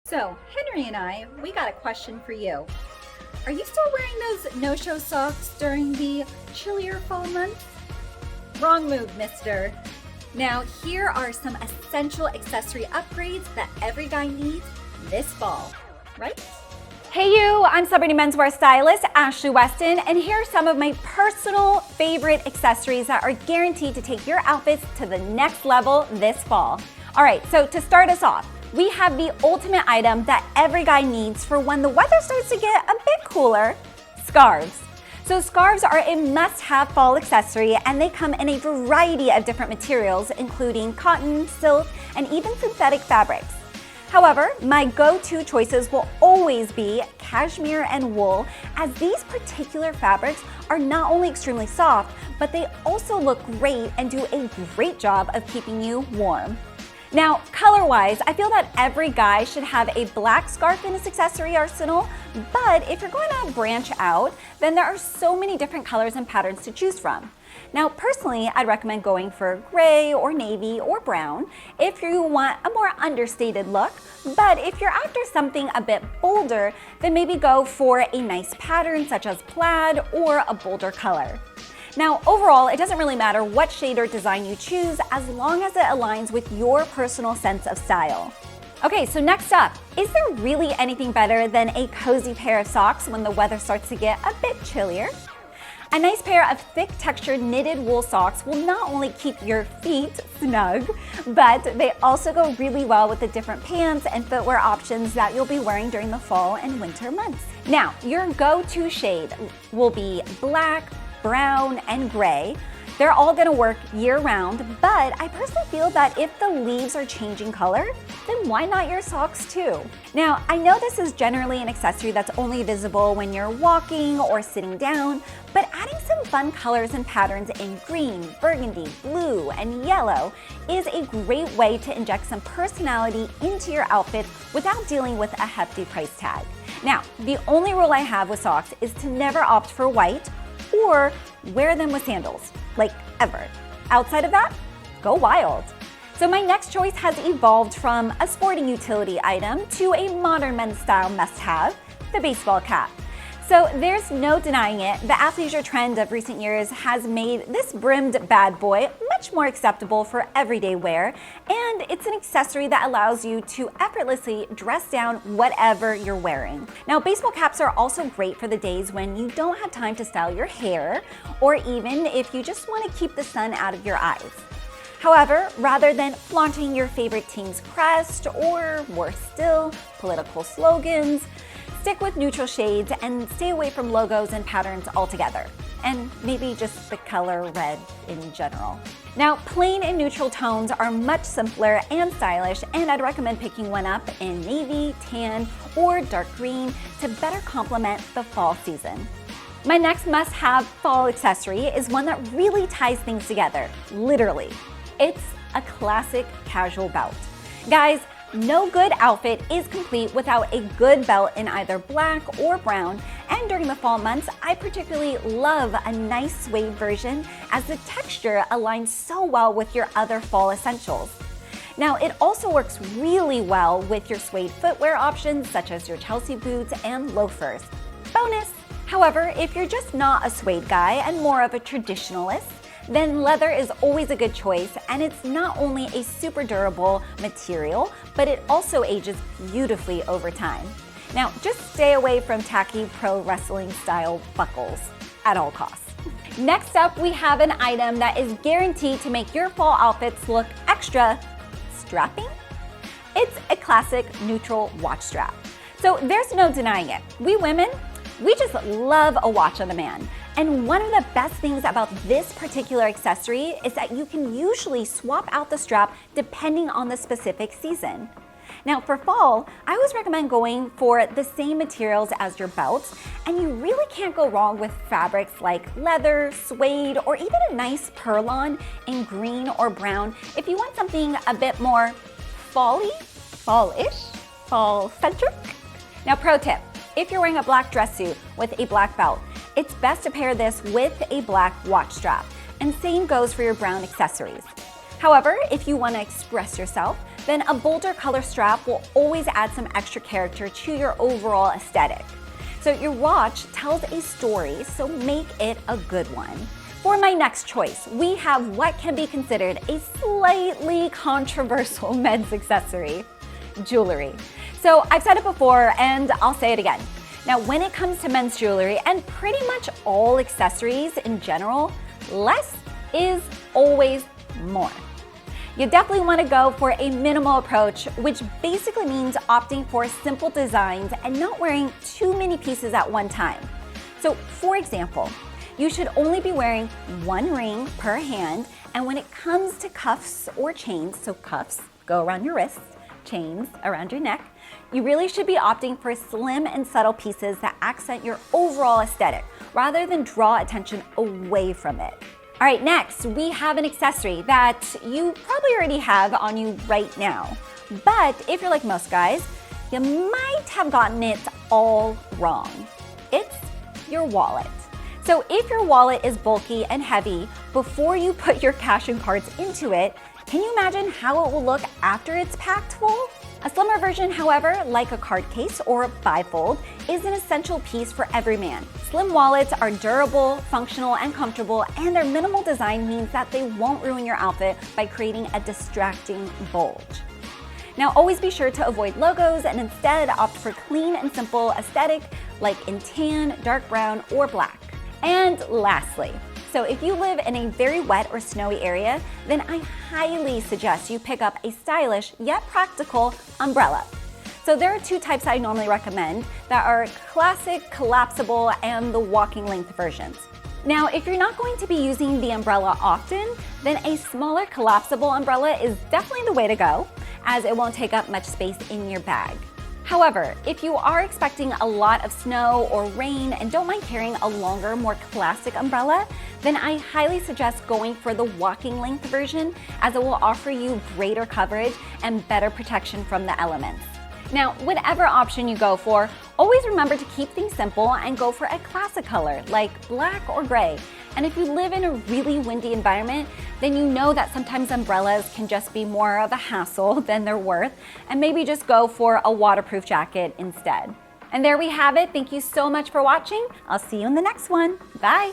So, Henry and I, we got a question for you. Are you still wearing those no-show socks during the chillier fall months? Wrong move, mister. Now, here are some essential accessory upgrades that every guy needs this fall, right? Hey you, I'm celebrity menswear stylist Ashley Weston, and here are some of my personal favorite accessories that are guaranteed to take your outfits to the next level this fall. All right, so to start us off, we have the ultimate item that every guy needs for when the weather starts to get a bit cooler, scarves. So scarves are a must-have fall accessory, and they come in a variety of different materials, including cotton, silk, and even synthetic fabrics. However, my go-to choices will always be cashmere and wool, as these particular fabrics are not only extremely soft, but they also look great and do a great job of keeping you warm. Now, color-wise, I feel that every guy should have a black scarf in his accessory arsenal, but if you're going to branch out, then there are so many different colors and patterns to choose from. Now, personally, I'd recommend going for gray or navy or brown if you want a more understated look, but if you're after something a bit bolder, then maybe go for a nice pattern such as plaid or a bolder color. Now, overall, it doesn't really matter what shade or design you choose as long as it aligns with your personal sense of style. Okay, so next up, is there really anything better than a cozy pair of socks when the weather starts to get a bit chillier? A nice pair of thick textured knitted wool socks will not only keep your feet snug, but they also go really well with the different pants and footwear options that you'll be wearing during the fall and winter months. Now, your go-to shade will be black, brown, and gray. They're all gonna work year-round, but I personally feel that if the leaves are changing color, then why not your socks too? Now, I know this is generally an accessory that's only visible when you're walking or sitting down, but adding some fun colors and patterns in green, burgundy, blue, and yellow is a great way to inject some personality into your outfit without dealing with a hefty price tag. Now, the only rule I have with socks is to never opt for white or wear them with sandals, like ever. Outside of that, go wild. So my next choice has evolved from a sporting utility item to a modern men's style must-have, the baseball cap. So there's no denying it, the athleisure trend of recent years has made this brimmed bad boy much more acceptable for everyday wear, and it's an accessory that allows you to effortlessly dress down whatever you're wearing. Now, baseball caps are also great for the days when you don't have time to style your hair, or even if you just want to keep the sun out of your eyes. However, rather than flaunting your favorite team's crest, or worse still, political slogans, stick with neutral shades and stay away from logos and patterns altogether. And maybe just the color red in general. Now, plain and neutral tones are much simpler and stylish, and I'd recommend picking one up in navy, tan, or dark green to better complement the fall season. My next must-have fall accessory is one that really ties things together, literally. It's a classic casual belt. Guys, no good outfit is complete without a good belt in either black or brown, and during the fall months, I particularly love a nice suede version as the texture aligns so well with your other fall essentials. Now, it also works really well with your suede footwear options such as your Chelsea boots and loafers. Bonus! However, if you're just not a suede guy and more of a traditionalist, then leather is always a good choice, and it's not only a super durable material, but it also ages beautifully over time. Now, just stay away from tacky pro wrestling style buckles at all costs. Next up, we have an item that is guaranteed to make your fall outfits look extra strapping. It's a classic neutral watch strap. So there's no denying it. We women, we just love a watch on the man. And one of the best things about this particular accessory is that you can usually swap out the strap depending on the specific season. Now for fall, I always recommend going for the same materials as your belts, and you really can't go wrong with fabrics like leather, suede, or even a nice pearl-on in green or brown if you want something a bit more fall-y, fall-ish, fall-centric. Now pro tip, if you're wearing a black dress suit with a black belt, it's best to pair this with a black watch strap, and same goes for your brown accessories. However, if you want to express yourself, then a bolder color strap will always add some extra character to your overall aesthetic. So your watch tells a story, so make it a good one. For my next choice, we have what can be considered a slightly controversial men's accessory, jewelry. So I've said it before and I'll say it again. Now, when it comes to men's jewelry and pretty much all accessories in general, less is always more. You definitely want to go for a minimal approach, which basically means opting for simple designs and not wearing too many pieces at one time. So for example, you should only be wearing one ring per hand, and when it comes to cuffs or chains, so cuffs go around your wrists, chains around your neck, you really should be opting for slim and subtle pieces that accent your overall aesthetic rather than draw attention away from it. All right, next we have an accessory that you probably already have on you right now. But if you're like most guys, you might have gotten it all wrong. It's your wallet. So if your wallet is bulky and heavy, before you put your cash and cards into it, can you imagine how it will look after it's packed full? A slimmer version, however, like a card case or a bifold, is an essential piece for every man. Slim wallets are durable, functional, and comfortable, and their minimal design means that they won't ruin your outfit by creating a distracting bulge. Now, always be sure to avoid logos and instead opt for clean and simple aesthetic like in tan, dark brown, or black. And lastly, so if you live in a very wet or snowy area, then I highly suggest you pick up a stylish yet practical umbrella. So there are two types I normally recommend that are classic, collapsible, and the walking length versions. Now, if you're not going to be using the umbrella often, then a smaller collapsible umbrella is definitely the way to go, as it won't take up much space in your bag. However, if you are expecting a lot of snow or rain and don't mind carrying a longer, more classic umbrella, then I highly suggest going for the walking length version, as it will offer you greater coverage and better protection from the elements. Now, whatever option you go for, always remember to keep things simple and go for a classic color like black or gray. And if you live in a really windy environment, then you know that sometimes umbrellas can just be more of a hassle than they're worth, and maybe just go for a waterproof jacket instead. And there we have it. Thank you so much for watching. I'll see you in the next one. Bye.